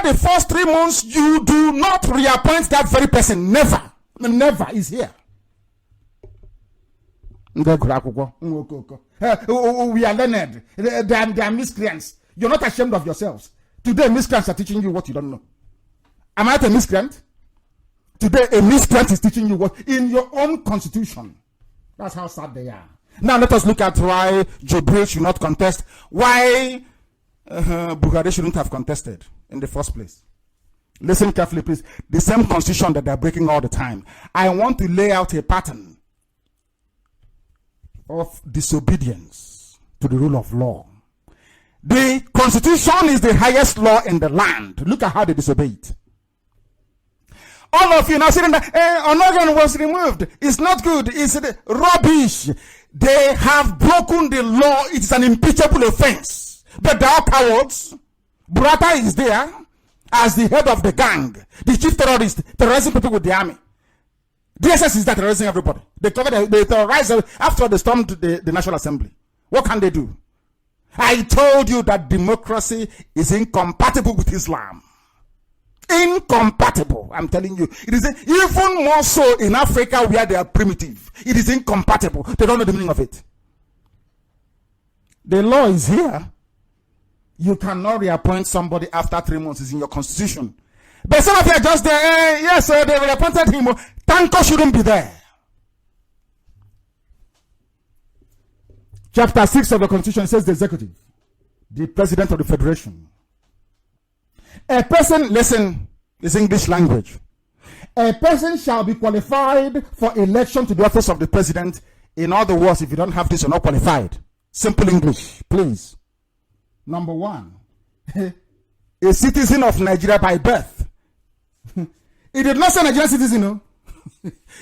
after the first 3 months, you do not reappoint that very person. Never. Never is here. We are learned. They are miscreants. You're not ashamed of yourselves. Today, miscreants are teaching you what you don't know. Am I a miscreant? Today, a miscreant is teaching you what in your own constitution. That's how sad they are. Now, let us look at why Jubril should not contest. Why Buhari shouldn't have contested in the first place. Listen carefully, please. The same constitution that they're breaking all the time. I want to lay out a pattern of disobedience to the rule of law. The constitution is the highest law in the land. Look at how they disobey it. All of you now saying that Onogan was removed. It's not good. It's rubbish. They have broken the law. It's an impeachable offense. But they are cowards. Burata is there as the head of the gang, the chief terrorist, terrorizing people with the army. DSS is there terrorizing everybody. They terrorize after they stormed the National Assembly. What can they do? I told you that democracy is incompatible with Islam. Incompatible. I'm telling you. It is even more so in Africa where they are primitive. It is incompatible. They don't know the meaning of it. The law is here. You cannot reappoint somebody after 3 months. It's in your constitution. But some of you are just there. Yes, they reappointed him. Tanko shouldn't be there. Chapter 6 of the Constitution says the executive, the president of the federation. A person, listen, is English language. A person shall be qualified for election to the office of the president. In other words, if you don't have this, you're not qualified. Simple English, please. Number one, a citizen of Nigeria by birth. He did not say Nigerian citizen, no.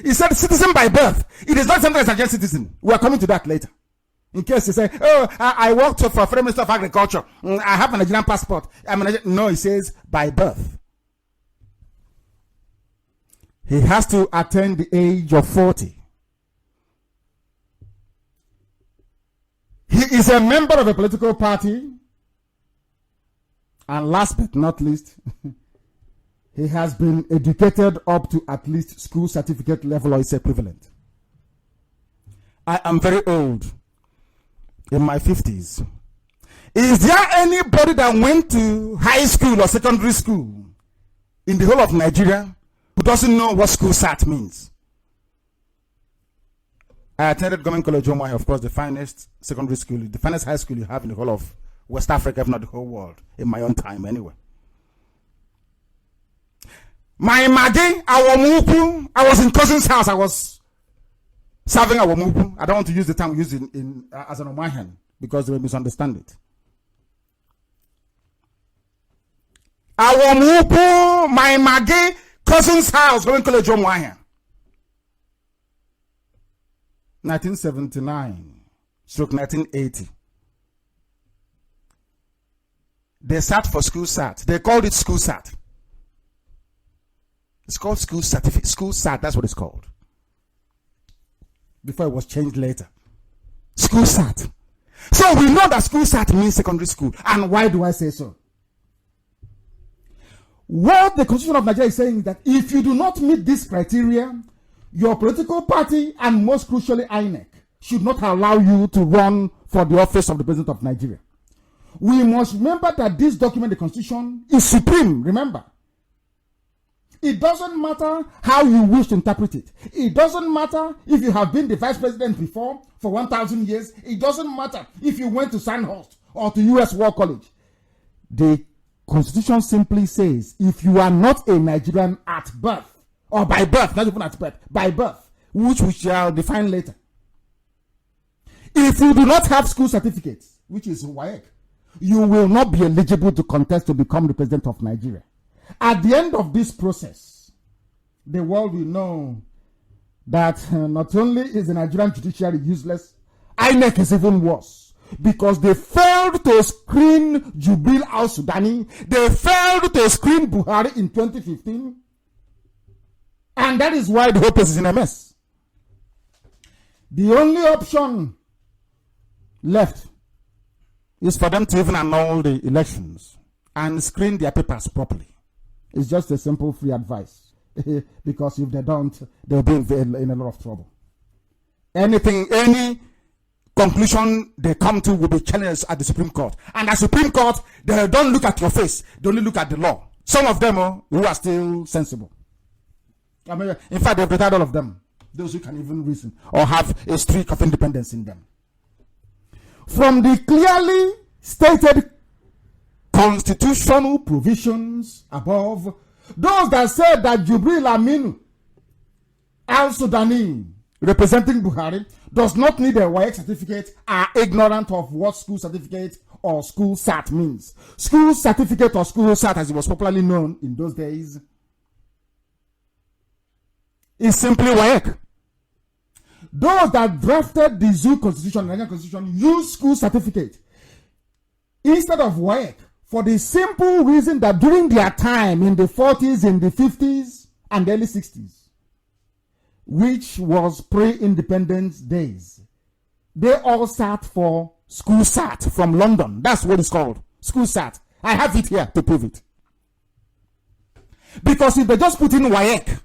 He said citizen by birth. It is not something as Nigerian citizen. We are coming to that later. In case you say, oh, I worked for Foreign Minister of Agriculture. I have a Nigerian passport. No, he says by birth. He has to attain the age of 40. He is a member of a political party. And last but not least, he has been educated up to at least school certificate level or its equivalent. I am very old. In my 50s. Is there anybody that went to high school or secondary school in the whole of Nigeria who doesn't know what school SAT means? I attended Government College Omai, of course, the finest secondary school, the finest high school you have in the whole of West Africa, if not the whole world, in my own time anyway. My Magi, Awamuku, I was in cousin's house, I was serving Awamuku. I don't want to use the term used as an Omahan because they will misunderstand it. Awamuku, my Magi, cousin's house, going to College Omahan. 1979/1980. They sat for school SAT. They called it school SAT. It's called school certificate. School SAT, that's what it's called. Before it was changed later. School SAT. So we know that school SAT means secondary school. And why do I say so? What the Constitution of Nigeria is saying is that if you do not meet this criteria, your political party and most crucially INEC should not allow you to run for the office of the President of Nigeria. We must remember that this document, the Constitution, is supreme, remember. It doesn't matter how you wish to interpret it. It doesn't matter if you have been the vice president before for 1,000 years. It doesn't matter if you went to Sandhurst or to US War College. The Constitution simply says if you are not a Nigerian at birth, or by birth, not even at birth, by birth, which we shall define later. If you do not have school certificates, which is WAEC, you will not be eligible to contest to become the president of Nigeria. At the end of this process, the world will know that not only is the Nigerian judiciary useless, INEC is even worse. Because they failed to screen Jubril al-Sudani, they failed to screen Buhari in 2015, and that is why the whole place is in a mess. The only option left is for them to even annul the elections and screen their papers properly. It's just a simple free advice. Because if they don't, they'll be in a lot of trouble. Any conclusion they come to will be challenged at the Supreme Court. And at Supreme Court, they don't look at your face. They only look at the law. Some of them who are still sensible. I mean, in fact, they've retired all of them. Those who can even reason or have a streak of independence in them. From the clearly stated constitutional provisions above, those that said that Jubril Aminu Al-Sudani, representing Buhari, does not need a WAEC certificate are ignorant of what school certificate or school cert means. School certificate or school cert, as it was popularly known in those days, is simply WAEC. Those that drafted the Zoo Constitution, the Nigerian Constitution, used school certificate instead of WAEC for the simple reason that during their time in the 40s, in the 50s, and early 60s, which was pre-independence days, they all sat for school cert from London. That's what it's called, school cert. I have it here to prove it. Because if they just put in WAEC,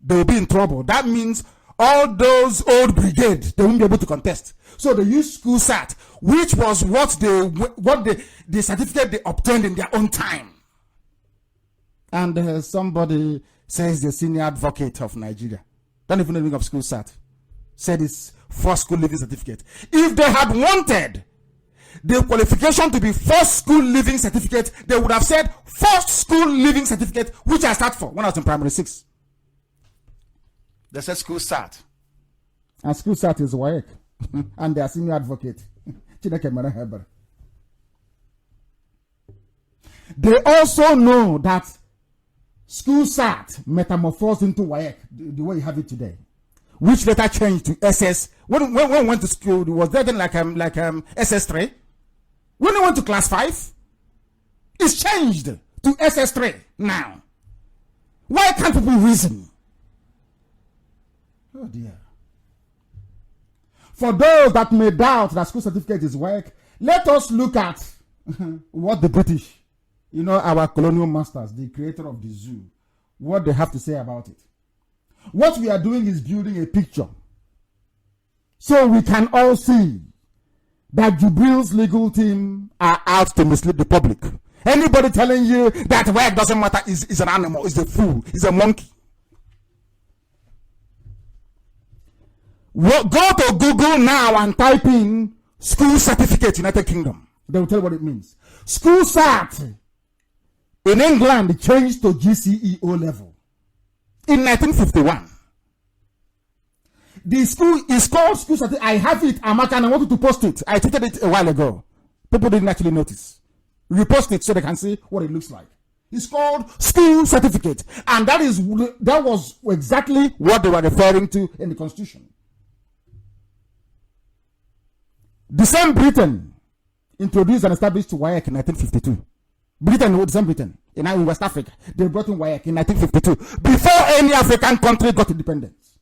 they'll be in trouble. That means all those old brigade, they won't be able to contest. So they use school cert, which was the certificate they obtained in their own time. And somebody says the senior advocate of Nigeria, don't even think of school cert, said it's first school living certificate. If they had wanted the qualification to be first school living certificate, they would have said first school living certificate, which I start for when I was in primary 6. They said school cert. And school cert is WAEC. And their senior advocate. They also know that school cert metamorphosed into WAEC, the way you have it today, which later changed to SS. When we went to school, it was there then like SS3. When we went to class 5, it's changed to SS3 now. Why can't people reason? Oh dear. For those that may doubt that school certificate is WAEC, let us look at what the British, our colonial masters, the creator of the zoo, what they have to say about it. What we are doing is building a picture so we can all see that Jubril's legal team are out to mislead the public. Anybody telling you that WAEC doesn't matter is an animal, is a fool, is a monkey. Go to Google now and type in school certificate United Kingdom. They will tell you what it means. School cert in England changed to GCE O level in 1951. The school is called school certificate. I have it, Amaka, and I wanted to post it. I tweeted it a while ago. People didn't actually notice. Repost it so they can see what it looks like. It's called school certificate, and that was exactly what they were referring to in the Constitution. The same Britain introduced and established WAEC in 1952. The same Britain, in West Africa, they brought in WAEC in 1952, before any African country got independence.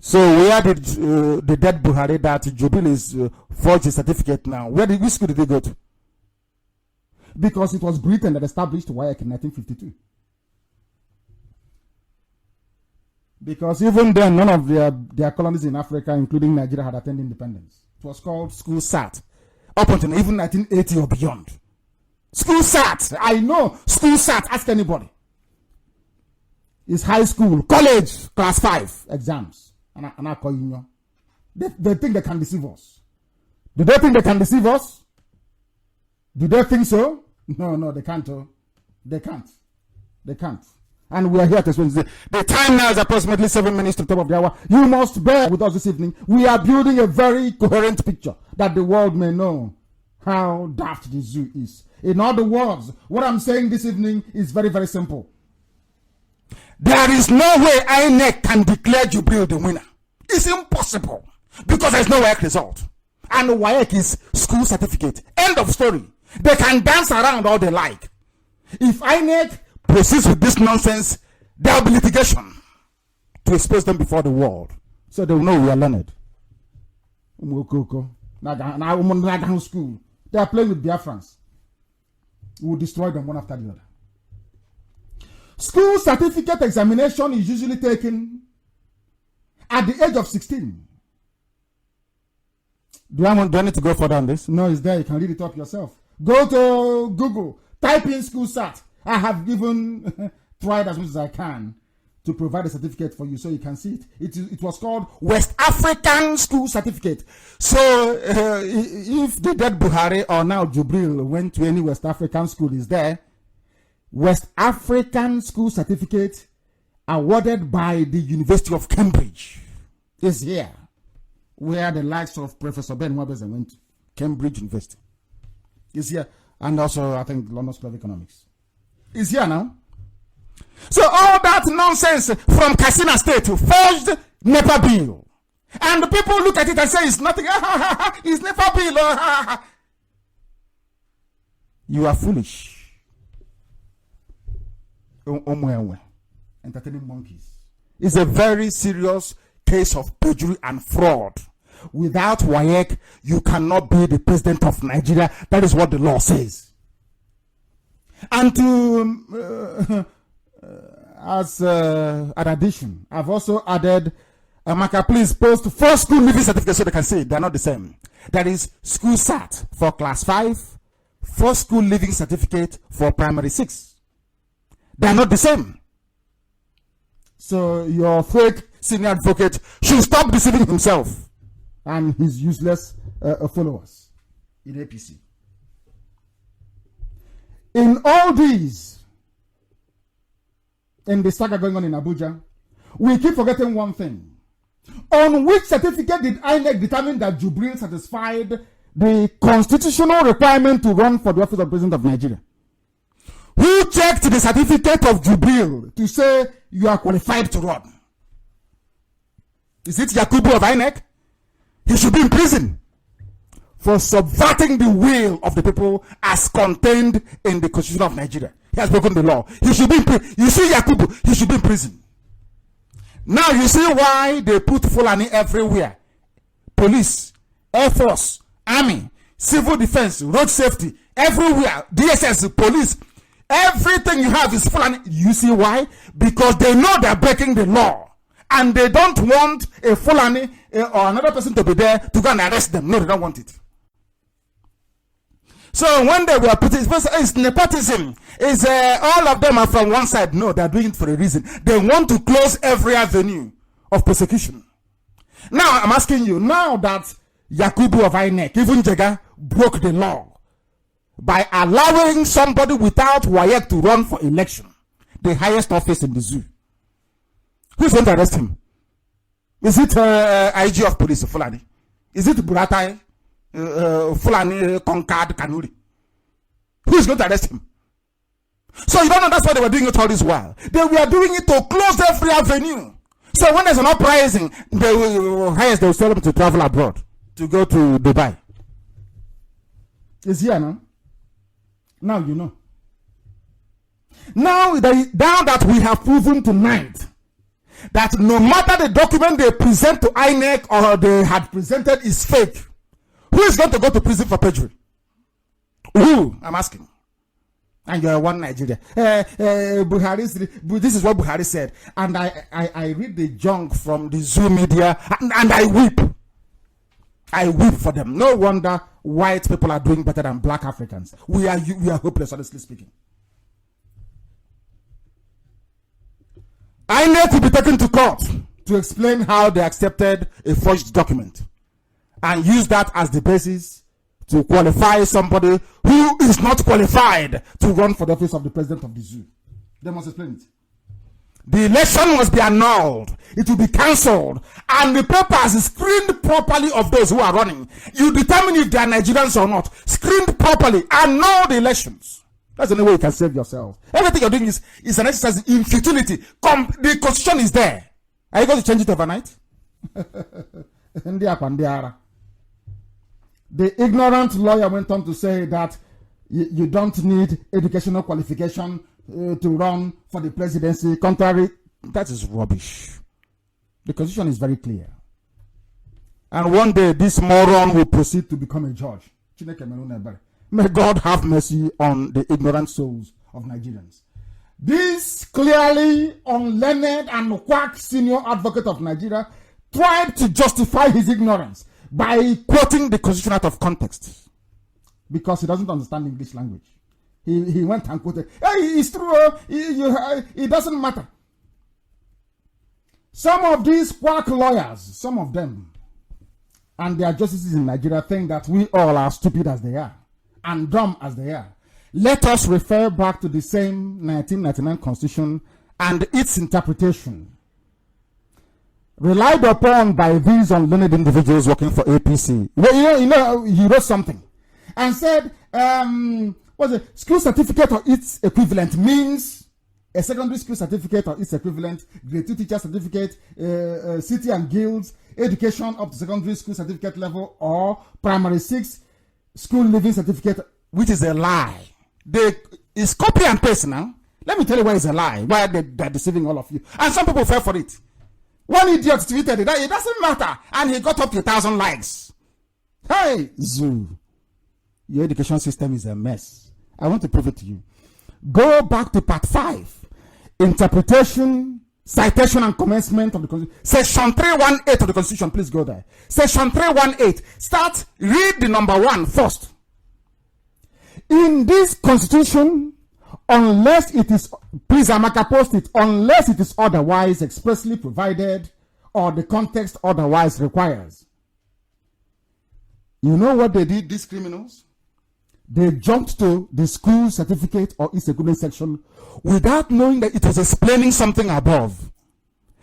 So where did the dead Buhari that Jubil is forged his certificate now? Which school did they go to? Because it was Britain that established WAEC in 1952. Because even then, none of their colonies in Africa, including Nigeria, had attained independence. It was called school cert. Up until even 1980 or beyond. School cert. I know school cert. Ask anybody. It's high school, college, class 5 exams. And I call you. They think they can deceive us. Do they think they can deceive us? Do they think so? No, they can't. They can't. They can't. And we are here to explain. The time now is approximately 7 minutes to the top of the hour. You must bear with us this evening. We are building a very coherent picture that the world may know how daft the zoo is. In other words, what I'm saying this evening is very, very simple. There is no way INEC can declare Jubril the winner. It's impossible because there's no WAEC result. And WAEC is school certificate. End of story. They can dance around all they like. If INEC proceeds with this nonsense, there will be litigation to expose them before the world. So they will know we are learned. School. They are playing with Biafrans. We will destroy them one after the other. School certificate examination is usually taken at the age of 16. Do I need to go further on this? No, it's there. You can read it up yourself. Go to Google. Type in school cert. I have given tried as much as I can to provide a certificate for you so you can see it. It was called West African School Certificate. So if the dead Buhari or now Jubril went to any West African school, is there. West African School Certificate awarded by the University of Cambridge is here, where the likes of Professor Ben Wabesen went to. Cambridge University is here, and also I think London School of Economics is here now. So all that nonsense from Katsina State to forged NEPA bill, and the people look at it and say it's nothing. It's NEPA bill. You are foolish. Entertaining monkeys. It's a very serious case of perjury and fraud. Without WAEC, you cannot be the president of Nigeria. That is what the law says. And to as an addition, I've also added, Amaka, please post 4 school living certificates so they can see it. They're not the same. That is school cert for class 5, 4 school living certificate for primary 6. They are not the same. So your fake senior advocate should stop deceiving himself and his useless followers in APC. In all these, in the saga going on in Abuja, we keep forgetting one thing. On which certificate did INEC determine that Jubril satisfied the constitutional requirement to run for the office of President of Nigeria? Who checked the certificate of Jubril to say you are qualified to run? Is it Yakubu of INEC? He should be in prison for subverting the will of the people as contained in the Constitution of Nigeria. He has broken the law. He should be in prison. You see Yakubu, he should be in prison. Now you see why they put Fulani everywhere. Police, Air Force, Army, Civil Defense, Road Safety, everywhere. DSS, police. Everything you have is Fulani. You see why? Because they know they're breaking the law. And they don't want a Fulani or another person to be there to go and arrest them. No, they don't want it. So when they were putting, it's nepotism. It's all of them are from one side. No, they're doing it for a reason. They want to close every avenue of persecution. Now I'm asking you, now that Yakubu of INEC, even Jega, broke the law by allowing somebody without WAEC to run for election, the highest office in the zoo, who's going to arrest him? Is it IG of police, Fulani? Is it Buratai, Fulani, Concord, Kanuri? Who is going to arrest him? So you don't know that's why they were doing it all this while. They were doing it to close every avenue. So when there's an uprising, they will tell them to travel abroad, to go to Dubai. It's here now. Now you know. Now that we have proven tonight that no matter the document they present to INEC or they had presented is fake, who is going to go to prison for perjury? Who? I'm asking. And you're one Nigeria. This is what Buhari said. And I read the junk from the Zoo media and I weep. I weep for them. No wonder white people are doing better than black Africans. We are hopeless, honestly speaking. INEC will be taken to court to explain how they accepted a forged document and use that as the basis to qualify somebody who is not qualified to run for the office of the president of the zoo. They must explain it. The election must be annulled. It will be cancelled. And the papers screened properly of those who are running. You determine if they are Nigerians or not. Screened properly. Annul the elections. That's the only way you can save yourself. Everything you're doing is an exercise in futility. The constitution is there. Are you going to change it overnight? The ignorant lawyer went on to say that you don't need educational qualification to run for the presidency. Contrary, that is rubbish. The constitution is very clear. And one day this moron will proceed to become a judge. May God have mercy on the ignorant souls of Nigerians. This clearly unlearned and quack senior advocate of Nigeria tried to justify his ignorance by quoting the constitution out of context because he doesn't understand English language. He went and quoted, hey, it's true, it doesn't matter. Some of these quack lawyers, some of them, and their justices in Nigeria think that we all are stupid as they are and dumb as they are. Let us refer back to the same 1999 Constitution and its interpretation, relied upon by these unlearned individuals working for APC. Well, he wrote something and said, what's it? School certificate or its equivalent means a secondary school certificate or its equivalent, grade 2 teacher certificate, city and guilds, education up to secondary school certificate level, or primary 6 school living certificate, which is a lie. It's copy and paste now. Let me tell you why it's a lie, why they're deceiving all of you. And some people fell for it. One idiot tweeted it, it doesn't matter, and he got up to 1,000 likes. Hey, Zoo, your education system is a mess. I want to prove it to you. Go back to part 5, interpretation, citation and commencement of the Constitution. Section 318 of the Constitution, please go there. Section 318, read the number 1 first. In this Constitution, unless it is, please Amaka post it, unless it is otherwise expressly provided or the context otherwise requires. You know what they did, these criminals? They jumped to the school certificate or its equivalent section without knowing that it was explaining something above.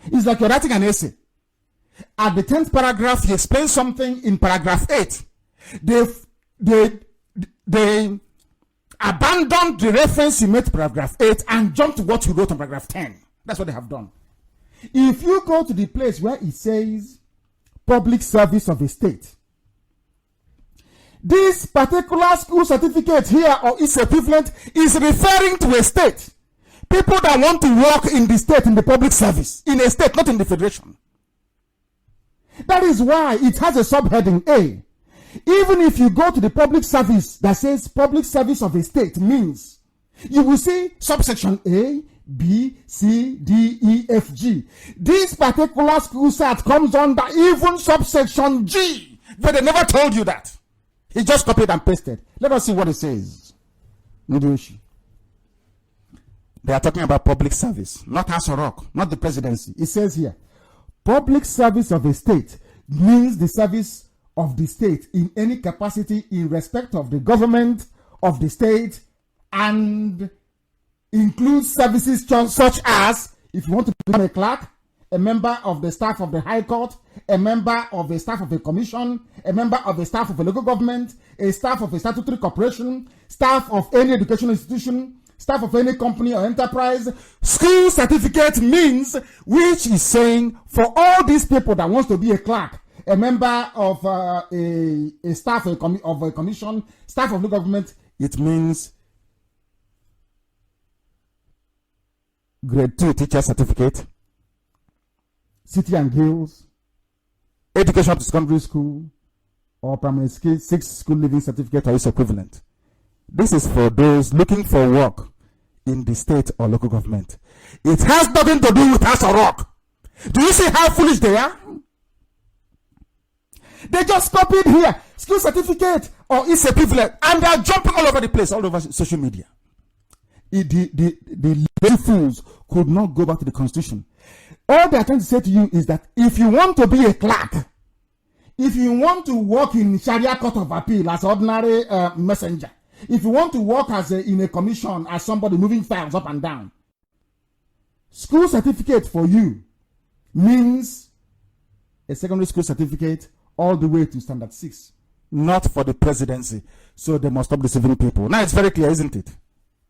It's like you're writing an essay. At the 10th paragraph, he explains something in paragraph 8. They abandoned the reference he made to paragraph 8 and jumped to what he wrote on paragraph 10. That's what they have done. If you go to the place where it says public service of a state, this particular school certificate here or its equivalent is referring to a state. People that want to work in the state, in the public service, in a state, not in the federation. That is why it has a subheading A. Even if you go to the public service that says public service of a state means, you will see subsection A, B, C, D, E, F, G. This particular school cert comes under even subsection G, but they never told you that. He just copied and pasted. Let us see what it says. They are talking about public service, not House of Rock, not the presidency. It says here, public service of a state means the service of the state in any capacity in respect of the government of the state and includes services such as, if you want to become a clerk, a member of the staff of the High Court, a member of the staff of a commission, a member of the staff of a local government, a staff of a statutory corporation, staff of any educational institution, staff of any company or enterprise. School certificate means, which is saying for all these people that wants to be a clerk, a member of a staff of a commission, staff of local government, it means grade 2 teacher certificate, city and guilds, education up to secondary school, or primary 6 school living certificate or its equivalent. This is for those looking for work in the state or local government. It has nothing to do with House of Rock. Do you see how foolish they are? They just copied here, school certificate or its equivalent, and they are jumping all over the place, all over social media. The lazy fools could not go back to the Constitution. All they are trying to say to you is that if you want to be a clerk, if you want to work in Sharia Court of Appeal as ordinary messenger, if you want to work as in a commission as somebody moving files up and down, school certificate for you means a secondary school certificate all the way to standard 6, not for the presidency. So they must stop deceiving people. Now it's very clear, isn't it?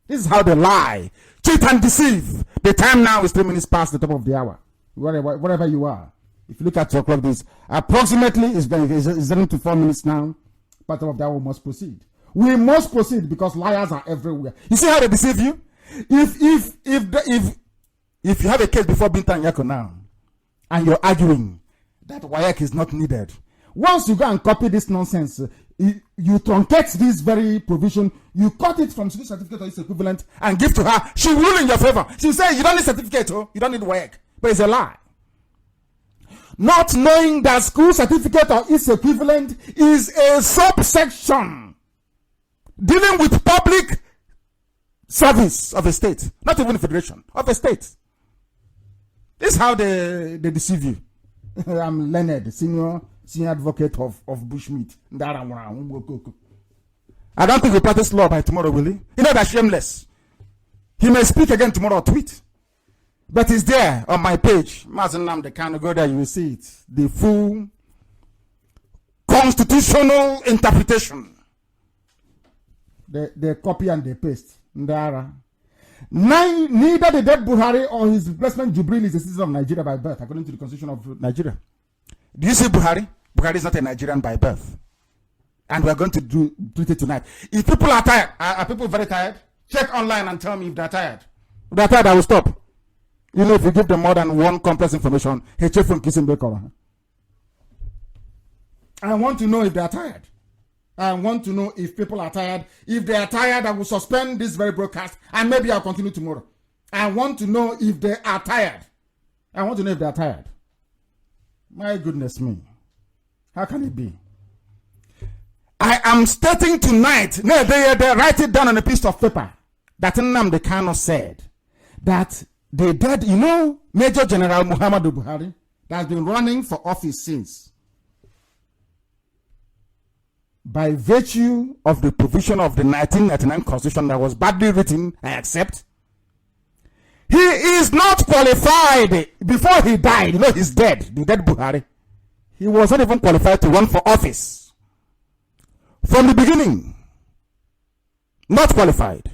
This is how they lie, cheat and deceive. The time now is 3 minutes past the top of the hour. Wherever you are. If you look at 2 o'clock, this approximately is 7 to 4 minutes now. Part of the hour must proceed. We must proceed because liars are everywhere. You see how they deceive you? If you have a case before Binta and Yako now, and you're arguing that WAEC is not needed, Once you go and copy this nonsense, you truncate this very provision, you cut it from school certificate or its equivalent and give to her. She will rule in your favor. She will say, you don't need certificate, oh, you don't need work. But it's a lie. Not knowing that school certificate or its equivalent is a subsection dealing with public service of a state, not even a federation, of a state. This is how they deceive you. I'm Leonard, senior advocate of bushmeat. I don't think he practice law by tomorrow, will he? You know that's shameless. He may speak again tomorrow or tweet. But it's there on my page. Mazi Nnamdi, Kanu, go there, you will see it. The full constitutional interpretation. They copy and they paste. Neither the dead Buhari or his replacement Jubril is a citizen of Nigeria by birth, according to the constitution of Nigeria. Do you see Buhari? Buhari is not a Nigerian by birth. And we are going to treat it tonight. If people are tired, are people very tired? Check online and tell me if they're tired. If they're tired, I will stop. You know, if you give them more than one complex information, I want to know if they are tired. I want to know if people are tired. If they are tired, I will suspend this very broadcast and maybe I'll continue tomorrow. I want to know if they are tired. I want to know if they are tired. My goodness me. How can it be? I am stating tonight, no, they write it down on a piece of paper, that Nnamdi Kanu said that they dead, you know, Major General Muhammadu Buhari, that has been running for office since, by virtue of the provision of the 1999 Constitution that was badly written, I accept, he is not qualified. Before he died, you know, he's dead, the dead Buhari. He was not even qualified to run for office. From the beginning, not qualified.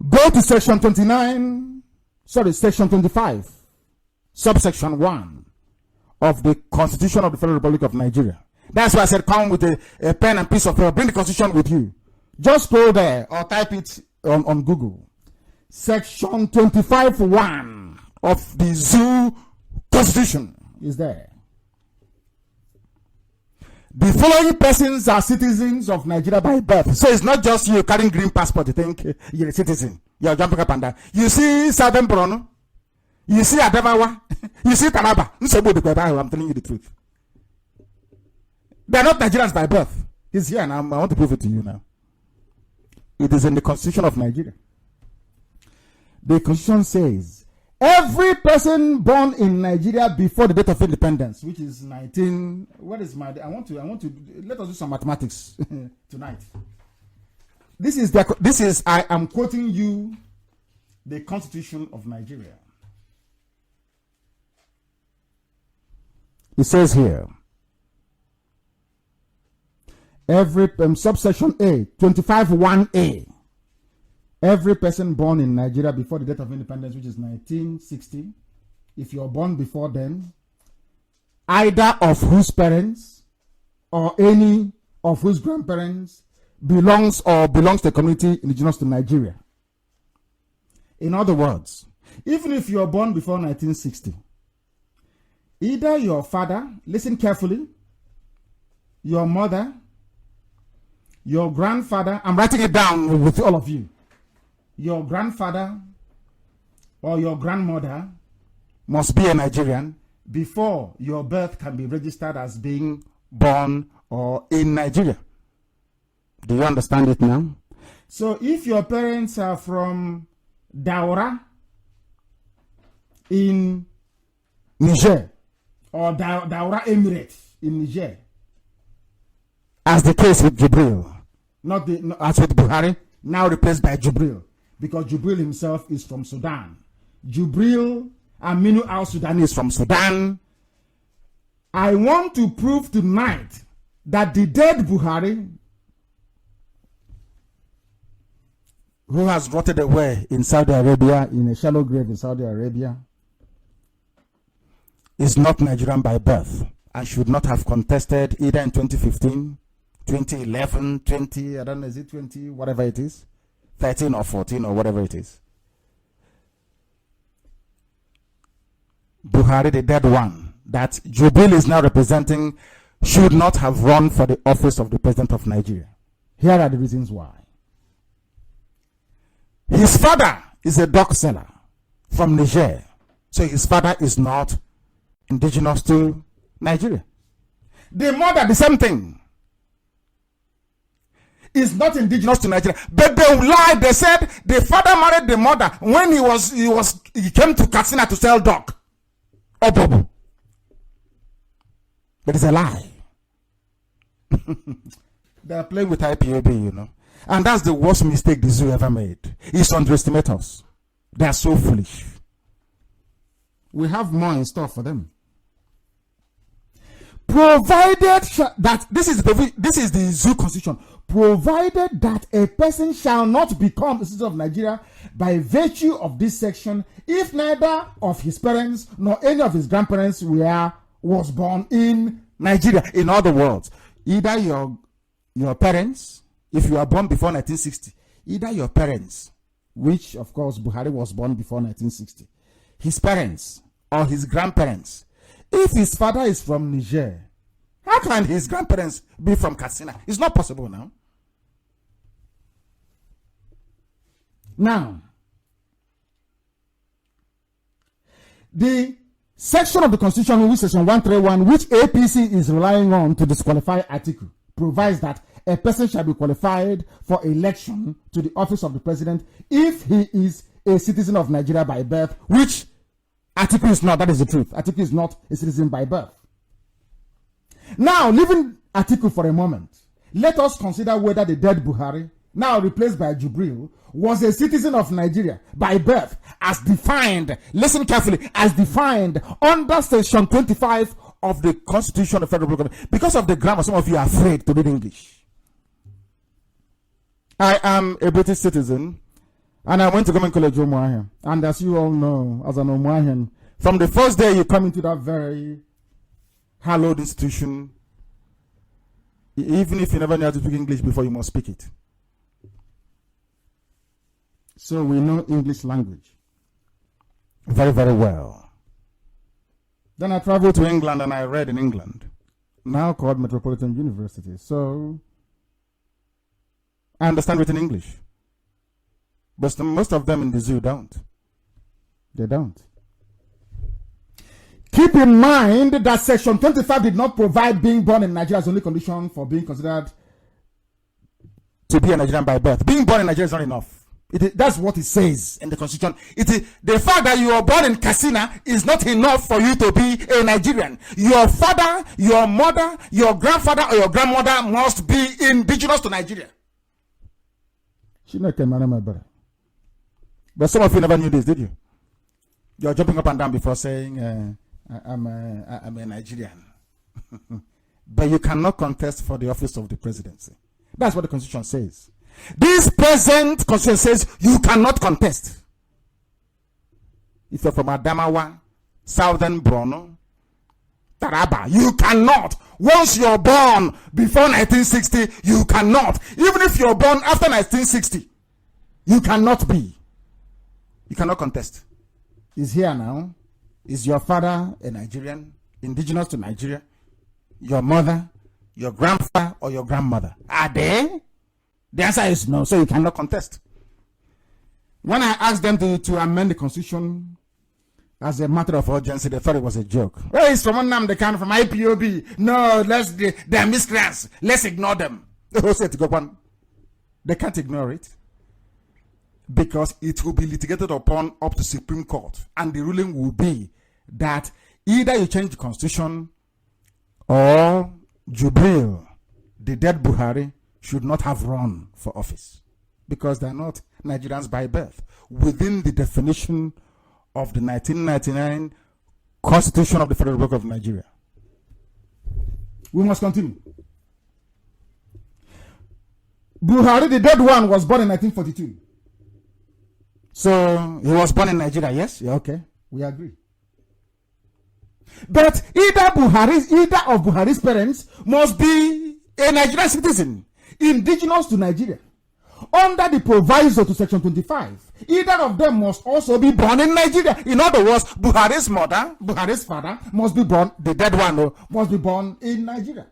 Go to section 25, subsection 1 of the Constitution of the Federal Republic of Nigeria. That's why I said come with a pen and piece of paper. Bring the Constitution with you. Just scroll there or type it on Google. Section 25(1) of the Zoo Constitution is there. The following persons are citizens of Nigeria by birth. So it's not just you carrying green passport, you think you're a citizen. You're jumping up and down. You see Southern Borno, you see Adamawa, you see Taraba. I'm telling you the truth. They're not Nigerians by birth. He's here and I want to prove it to you now. It is in the Constitution of Nigeria. The Constitution says, every person born in Nigeria before the date of independence, which is 19. What is my? I want to. Let us do some mathematics tonight. This is. I am quoting you, the Constitution of Nigeria. It says here, every subsection A, 25(1)(a). Every person born in Nigeria before the date of independence, which is 1960, if you're born before then, either of whose parents or any of whose grandparents belongs to a community indigenous to Nigeria. In other words, even if you're born before 1960, either your father, listen carefully, your mother, your grandfather, I'm writing it down with all of you, your grandfather or your grandmother must be a Nigerian before your birth can be registered as being born or in Nigeria. Do you understand it now? So if your parents are from Daura in Niger or Daura Emirate in Niger, as the case with Jubril, not as with Buhari, now replaced by Jubril, because Jubril himself is from Sudan. Jubril Aminu al-Sudan is from Sudan. I want to prove tonight that the dead Buhari, who has rotted away in Saudi Arabia, in a shallow grave in Saudi Arabia, is not Nigerian by birth. I should not have contested either in 2015, 2011, 20, I don't know, is it 20, whatever it is, 13 or 14 or whatever it is. Buhari, the dead one, that Jubil is now representing should not have run for the office of the president of Nigeria. Here are the reasons why. His father is a dog seller from Niger. So his father is not indigenous to Nigeria. The mother, the same thing, is not indigenous to Nigeria. But they lied. They said the father married the mother when he came to Katsina to sell dog. Oh, Bobo. But it's a lie. They are playing with IPOB, you know. And that's the worst mistake the zoo ever made. Is to underestimate us. They are so foolish. We have more in store for them. Provided that this is the zoo constitution. Provided that a person shall not become a citizen of Nigeria by virtue of this section, if neither of his parents nor any of his grandparents was born in Nigeria. In other words, either your parents, if you are born before 1960, either your parents, which of course Buhari was born before 1960, his parents or his grandparents. If his father is from Niger, how can his grandparents be from Katsina? It's not possible now. Now, the section of the Constitution, which section 131, which APC is relying on to disqualify Atiku, provides that a person shall be qualified for election to the office of the president if he is a citizen of Nigeria by birth, which Atiku is not. That is the truth. Atiku is not a citizen by birth. Now, leaving Atiku for a moment, let us consider whether the dead Buhari, now replaced by Jubril, was a citizen of Nigeria by birth, as defined, listen carefully, as defined under section 25 of the Constitution of the Federal Republic. Because of the grammar, some of you are afraid to read English. I am a British citizen, and I went to Government College Umuahia. And as you all know, as an Umuahian, from the first day you come into that very hallowed institution, even if you never knew how to speak English before, you must speak it. So we know English language very, very well. Then I traveled to England and I read in England, now called Metropolitan University. So I understand written English. But most of them in the zoo don't. They don't. Keep in mind that Section 25 did not provide being born in Nigeria as only condition for being considered to be a Nigerian by birth. Being born in Nigeria is not enough. That's what it says in the Constitution. The fact that you are born in Katsina is not enough for you to be a Nigerian. Your father, your mother, your grandfather, or your grandmother must be indigenous to Nigeria. But some of you never knew this, did you? You're jumping up and down before saying, I'm a Nigerian. But you cannot contest for the office of the presidency. That's what the Constitution says. This present Constitution says you cannot contest. If you're from Adamawa, Southern Borno, Taraba, you cannot. Once you're born before 1960, you cannot. Even if you're born after 1960, you cannot be. You cannot contest. Is here now. Is your father a Nigerian, indigenous to Nigeria? Your mother, your grandfather, or your grandmother? Are they? The answer is no, so you cannot contest. When I asked them to amend the Constitution as a matter of urgency, they thought it was a joke. Well, it's from Nnamdi, Kanu, from IPOB. No, they're miscreants. Let's ignore them. They can't ignore it because it will be litigated upon up to Supreme Court, and the ruling will be that either you change the Constitution or Jubril, the dead Buhari, should not have run for office because they're not Nigerians by birth within the definition of the 1999 Constitution of the Federal Republic of Nigeria. We must continue. Buhari, the dead one, was born in 1942. So he was born in Nigeria, yes? Yeah, okay. We agree. But either of Buhari's parents must be a Nigerian citizen, indigenous to Nigeria. under the proviso to Section 25, either of them must also be born in Nigeria. In other words, Buhari's mother, Buhari's father must be born, the dead one must be born in Nigeria.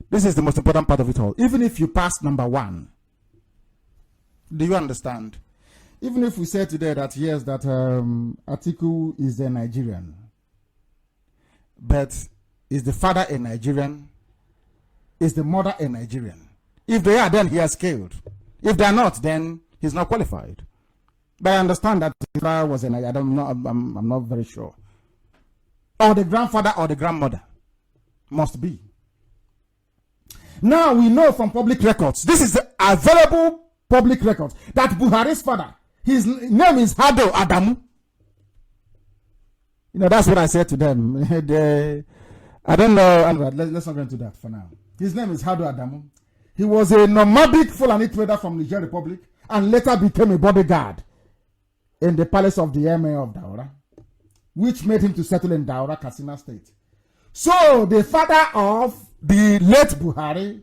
This is the most important part of it all. Even if you pass number 1, do you understand? Even if we say today that yes, that Atiku is a Nigerian, but is the father a Nigerian? Is the mother a Nigerian? If they are, then he has scaled. If they are not, then he's not qualified. But I understand that the father was a Nigerian. I'm not very sure. Or the grandfather or the grandmother must be. Now we know from public records, this is available public records, that Buhari's father, his name is Hado Adamu. You know, that's what I said to them. I don't know. Let's not go into that for now. His name is Hado Adamu. He was a nomadic Fulani trader from Niger Republic and later became a bodyguard in the palace of the Emir of Daura, which made him to settle in Daura, Katsina State. So the father of the late Buhari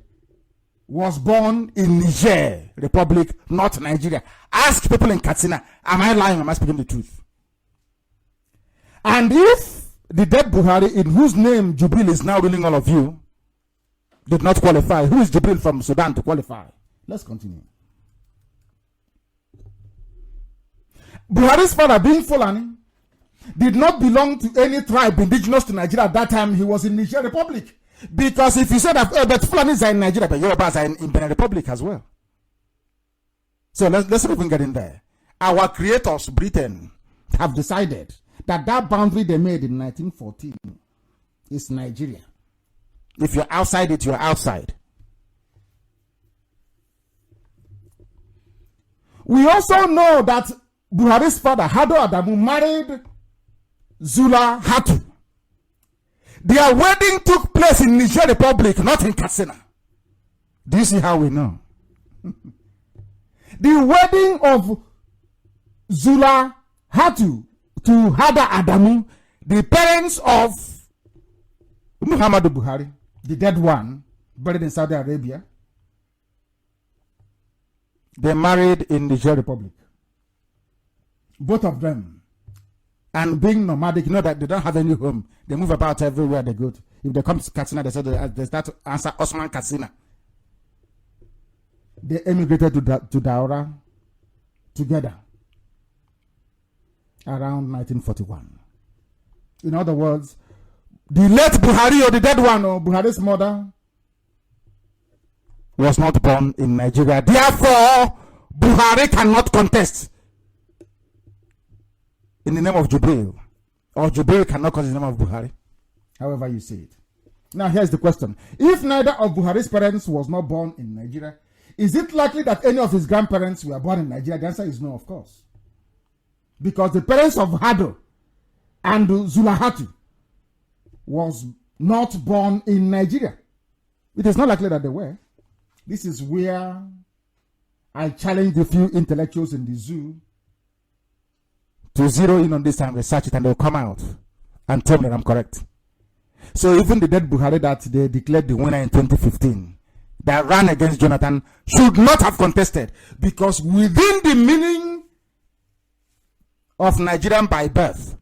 was born in Niger Republic, not Nigeria. Ask people in Katsina, am I lying or am I speaking the truth? And if the dead Buhari, in whose name Jubril is now ruling all of you, did not qualify, who is Jubril from Sudan to qualify? Let's continue. Buhari's father, being Fulani, did not belong to any tribe indigenous to Nigeria at that time. He was in Niger Republic. Because if you say that, but Fulanis are in Nigeria, but Yorubas are in Benin Republic as well. So let's even get in there. Our creators, Britain, have decided that that boundary they made in 1914 is Nigeria. If you're outside it, you're outside. We also know that Buhari's father, Hado Adamu, married Zula Hatu. Their wedding took place in Niger Republic, not in Katsina. Do you see how we know? The wedding of Zula Hatu to Hada Adamu, the parents of Muhammadu Buhari, the dead one, buried in Saudi Arabia, they married in Niger Republic. Both of them. And being nomadic, you know that they don't have any home. They move about everywhere they go to. If they come to Katsina, they say they start to answer Osman Katsina. They emigrated to Daura together around 1941. In other words, the late Buhari or the dead one or Buhari's mother was not born in Nigeria. Therefore, Buhari cannot contest in the name of Jubril. Or Jubril cannot contest in the name of Buhari. However you say it. Now here's the question. If neither of Buhari's parents was not born in Nigeria, is it likely that any of his grandparents were born in Nigeria? The answer is no, of course. Because the parents of Hado and Zulahatu was not born in Nigeria. It is not likely that they were. This is where I challenge a few intellectuals in the zoo to zero in on this and research it, and they'll come out and tell me that I'm correct. So even the dead Buhari that they declared the winner in 2015, that ran against Jonathan, should not have contested, because within the meaning of Nigerian by birth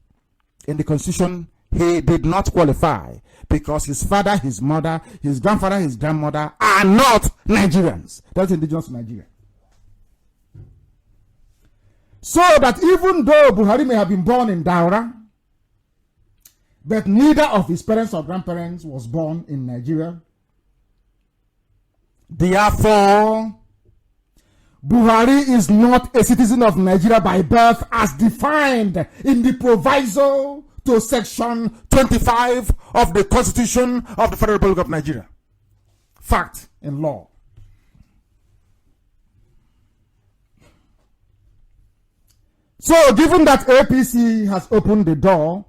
in the constitution, he did not qualify because his father, his mother, his grandfather, his grandmother are not Nigerians. That's indigenous to Nigeria. So that even though Buhari may have been born in Daura, but neither of his parents or grandparents was born in Nigeria. Therefore, Buhari is not a citizen of Nigeria by birth as defined in the proviso to Section 25 of the Constitution of the Federal Republic of Nigeria. Fact in law. So, given that APC has opened the door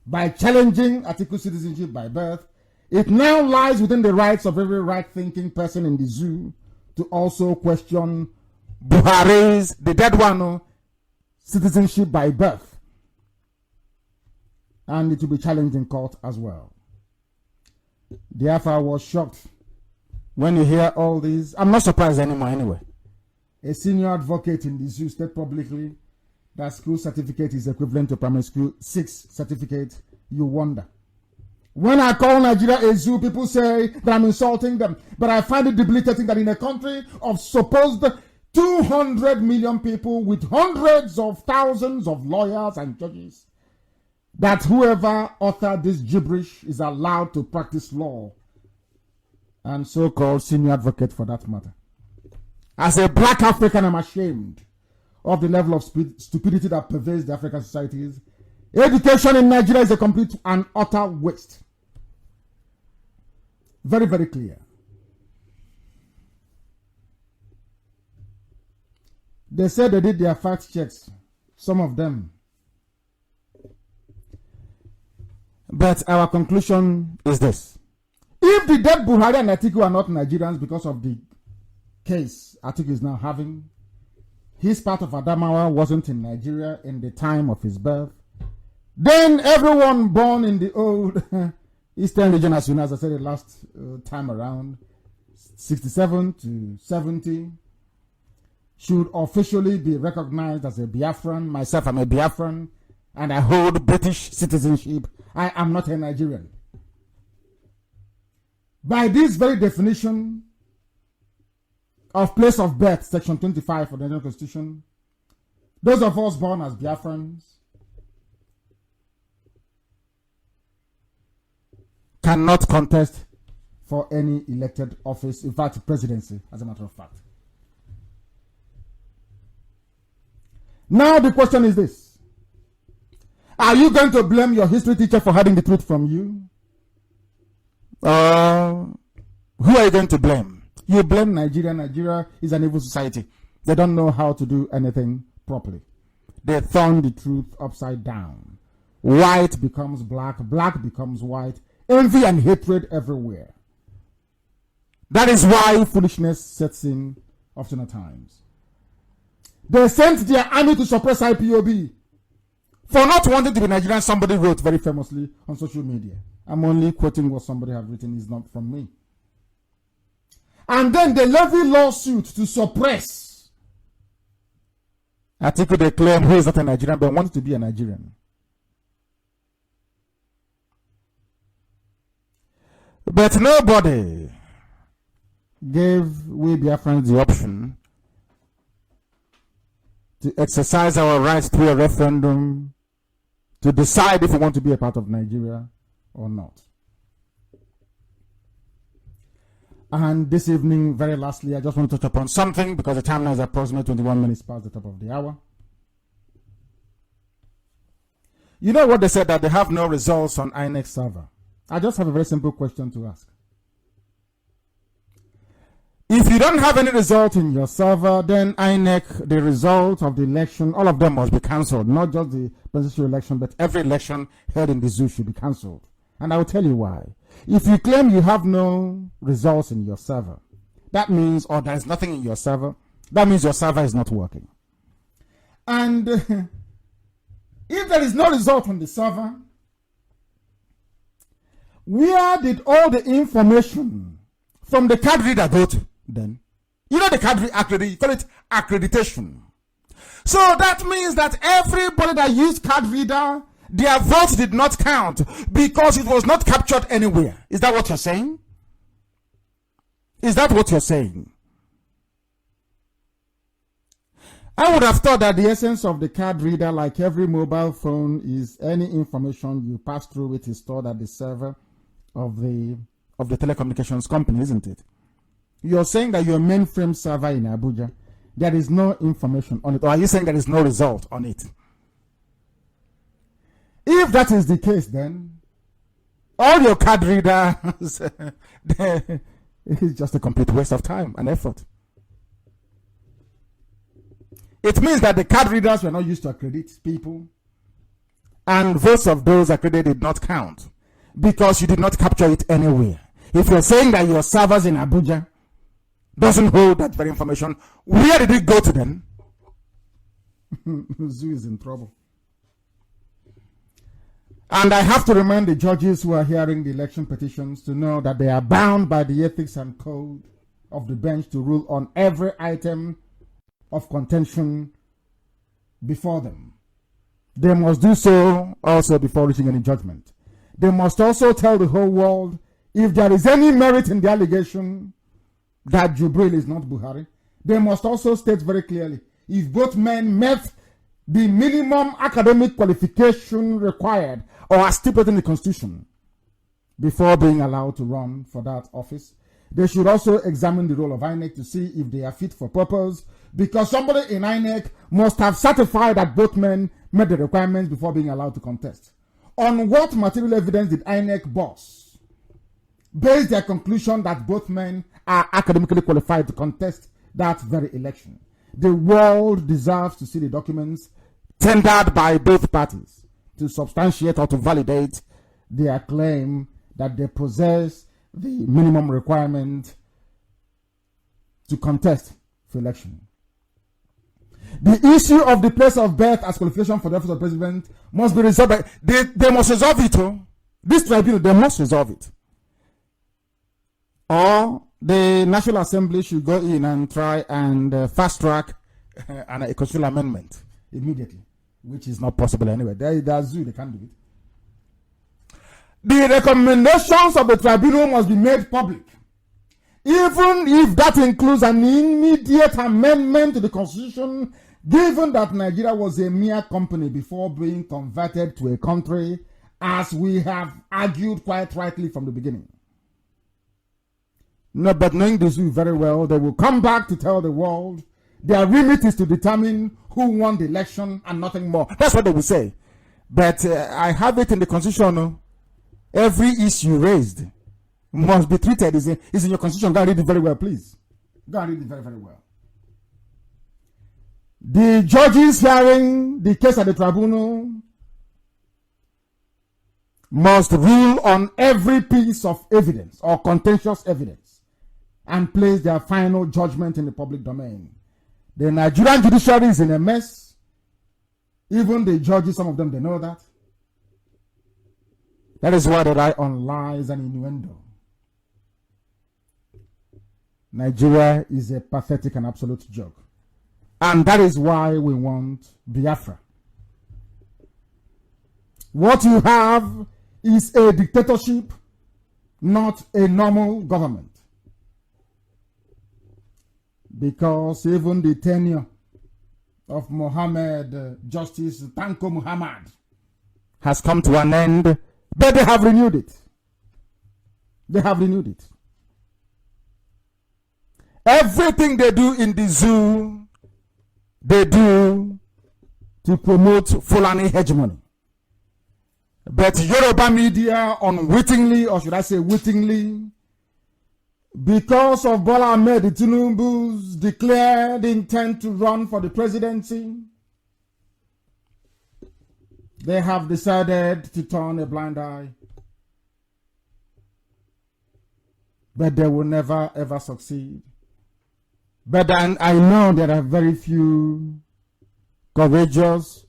by challenging Atiku's citizenship by birth, it now lies within the rights of every right-thinking person in the zoo to also question Buhari's, the dead one, citizenship by birth. And it will be challenged in court as well. Biafra was shocked when you hear all these, I'm not surprised anymore anyway. A senior advocate in the zoo stated publicly that school certificate is equivalent to primary school 6 certificate. You wonder. When I call Nigeria a zoo, people say that I'm insulting them. But I find it debilitating that in a country of supposed 200 million people with hundreds of thousands of lawyers and judges, that whoever authored this gibberish is allowed to practice law, and so-called senior advocate for that matter. As a black African, I'm ashamed of the level of stupidity that pervades the African societies. Education in Nigeria is a complete and utter waste. Very, very clear. They said they did their fact checks, some of them. But our conclusion is this. If the dead Buhari and Atiku are not Nigerians because of the case Atiku is now having, his part of Adamawa wasn't in Nigeria in the time of his birth, then everyone born in the old Eastern region, as soon as I said it last time around, 67 to 70, should officially be recognized as a Biafran. Myself, I'm a Biafran, and I hold British citizenship. I am not a Nigerian. By this very definition of place of birth, section 25 of the Nigerian Constitution, those of us born as Biafrans cannot contest for any elected office, in fact, presidency, as a matter of fact. Now the question is this. Are you going to blame your history teacher for hiding the truth from you? Who are you going to blame? You blame Nigeria. Nigeria is an evil society. They don't know how to do anything properly. They turn the truth upside down. White becomes black, black becomes white. Envy and hatred everywhere. That is why foolishness sets in often at times. They sent their army to suppress IPOB for not wanting to be Nigerian. Somebody wrote very famously on social media. I'm only quoting what somebody has written, is not from me. And then they levy lawsuit to suppress Atiku. They claim he is not a Nigerian but wanted to be a Nigerian. But nobody gave we Biafrans the option to exercise our rights through a referendum to decide if we want to be a part of Nigeria or not. And this evening, very lastly, I just want to touch upon something because the time now is approximately 21 minutes past the top of the hour. You know what they said, that they have no results on INEC server. I just have a very simple question to ask. If you don't have any result in your server, then INEC, the result of the election, all of them must be cancelled. Not just the presidential election, but every election held in the zoo should be cancelled. And I will tell you why. If you claim you have no results in your server, that means, or there is nothing in your server, that means your server is not working. And if there is no result on the server, where did all the information from the card reader go to then? You know the card reader, you call it accreditation. So that means that everybody that used card reader, their votes did not count because it was not captured anywhere. Is that what you're saying? Is that what you're saying? I would have thought that the essence of the card reader, like every mobile phone, is any information you pass through it is stored at the server of the telecommunications company, isn't it? You're saying that your mainframe server in Abuja, there is no information on it, or are you saying there is no result on it? If that is the case, then all your card readers it's just a complete waste of time and effort. It means that the card readers were not used to accredit people, and votes of those accredited did not count because you did not capture it anywhere. If you're saying that your servers in Abuja doesn't hold that very information, where did it go to then? Zoo is in trouble. And I have to remind the judges who are hearing the election petitions to know that they are bound by the ethics and code of the bench to rule on every item of contention before them. They must do so also before reaching any judgment. They must also tell the whole world if there is any merit in the allegation that Jubril is not Buhari. They must also state very clearly if both men met the minimum academic qualification required or as stipulated in the Constitution before being allowed to run for that office. They should also examine the role of INEC to see if they are fit for purpose, because somebody in INEC must have certified that both men met the requirements before being allowed to contest. On what material evidence did INEC boss base their conclusion that both men are academically qualified to contest that very election? The world deserves to see the documents tendered by both parties to substantiate or to validate their claim that they possess the minimum requirement to contest for election. The issue of the place of birth as qualification for the office of president must be resolved. They must resolve it. This tribunal, they must resolve it. Or the National Assembly should go in and try and fast track a constitutional amendment immediately, which is not possible anyway. They can't do it. The recommendations of the tribunal must be made public, even if that includes an immediate amendment to the Constitution, given that Nigeria was a mere company before being converted to a country, as we have argued quite rightly from the beginning. No, but knowing the zoo very well, they will come back to tell the world their remit is to determine who won the election and nothing more. That's what they will say. But I have it in the Constitution. Every issue raised must be treated. Is in your Constitution. Go and read it very well, please. Go and read it very, very well. The judges hearing the case at the tribunal must rule on every piece of evidence or contentious evidence and place their final judgment in the public domain. The Nigerian judiciary is in a mess. Even the judges, some of them, they know that. That is why they rely on lies and innuendo. Nigeria is a pathetic and absolute joke. And that is why we want Biafra. What you have is a dictatorship, not a normal government. Because even the tenure of Mohammed, Justice Tanko Muhammad, has come to an end, but they have renewed it. They have renewed it. Everything they do in the zoo, they do to promote Fulani hegemony. But Yoruba media unwittingly, or should I say wittingly, because of Bola Ahmed Tinubu's declared intent to run for the presidency, they have decided to turn a blind eye. But they will never ever succeed. But I know there are very few courageous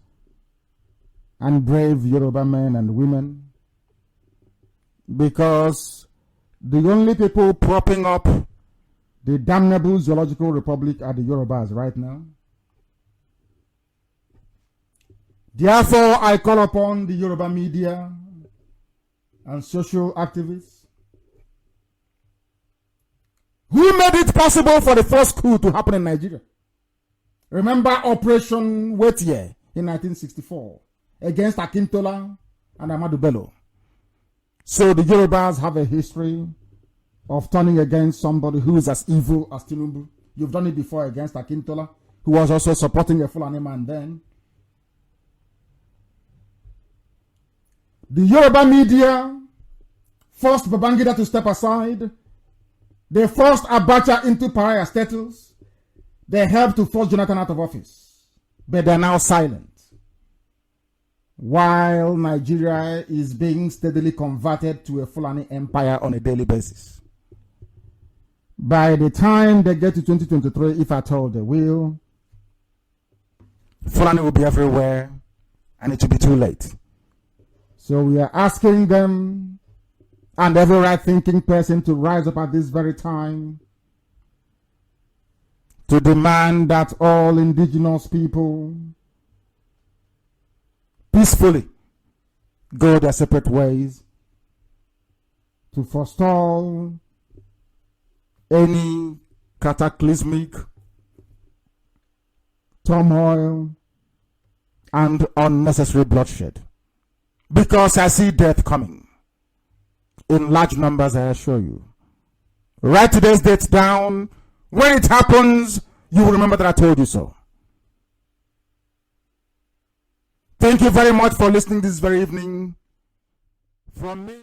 and brave Yoruba men and women, because the only people propping up the damnable zoological republic are the Yorubas right now. Therefore, I call upon the Yoruba media and social activists who made it possible for the first coup to happen in Nigeria. Remember Operation Wetier in 1964 against Akintola and Ahmadu Bello. So the Yorubas have a history of turning against somebody who is as evil as Tinubu. You've done it before against Akintola, who was also supporting a Fulani man then. The Yoruba media forced Babangida to step aside. They forced Abacha into pariah status. They helped to force Jonathan out of office. But they're now silent. While Nigeria is being steadily converted to a Fulani empire on a daily basis. By the time they get to 2023, if at all they will, Fulani will be everywhere and it will be too late. So we are asking them and every right-thinking person to rise up at this very time to demand that all indigenous people peacefully go their separate ways, to forestall any cataclysmic turmoil and unnecessary bloodshed. Because I see death coming in large numbers, I assure you. Write today's date down. When it happens, you will remember that I told you so. Thank you very much for listening this very evening. From me.